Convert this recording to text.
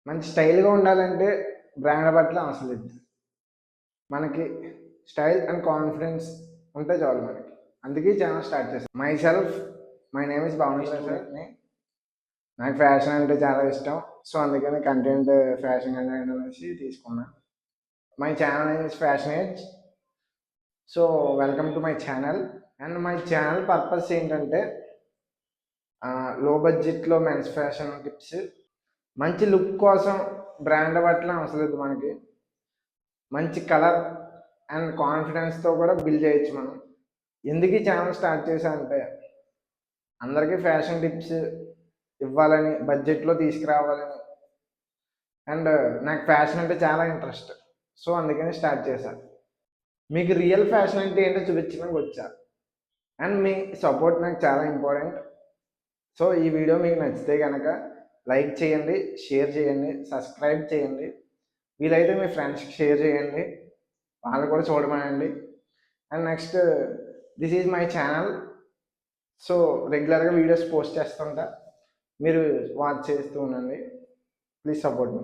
మంచి స్టైల్గా ఉండాలంటే బ్రాండ్ బట్టలు అవసరం లేదు. మనకి స్టైల్ అండ్ కాన్ఫిడెన్స్ ఉంటే చాలు మనకి. అందుకే ఛానల్ స్టార్ట్ చేశాను. My self, my name is భావన ప్రసాద్ని. నాకు ఫ్యాషన్ అంటే చాలా ఇష్టం. సో అందుకని కంటెంట్ ఫ్యాషన్ కంటెంట్ అనేసి తీసుకున్నా. My channel name is fashion age. So welcome to my channel. And my channel purpose ఏంటంటే లో బడ్జెట్లో మెన్స్ ఫ్యాషన్ టిప్స్, మంచి లుక్ కోసం బ్రాండ్ బట్టలు అవసరం లేదు మనకి. మంచి కలర్ అండ్ కాన్ఫిడెన్స్తో కూడా బిల్డ్ చేయొచ్చు మనం. ఎందుకు ఈ ఛానల్ స్టార్ట్ చేశా అంటే అందరికీ ఫ్యాషన్ టిప్స్ ఇవ్వాలని, బడ్జెట్లో తీసుకురావాలని. అండ్ నాకు ఫ్యాషన్ అంటే చాలా ఇంట్రెస్ట్. సో అందుకని స్టార్ట్ చేశాను. మీకు రియల్ ఫ్యాషన్ అంటే ఏంటో చూపించడానికి వచ్చా. అండ్ మీ సపోర్ట్ నాకు చాలా ఇంపార్టెంట్. సో ఈ వీడియో మీకు నచ్చితే కనుక లైక్ చేయండి, షేర్ చేయండి, సబ్స్క్రైబ్ చేయండి. వీలైతే మీ ఫ్రెండ్స్కి షేర్ చేయండి, వాళ్ళు కూడా చూడమనండి. And next, this is my channel. So రెగ్యులర్గా వీడియోస్ పోస్ట్ చేస్తుంటా, మీరు వాచ్ చేస్తూ ఉండండి. Please support me.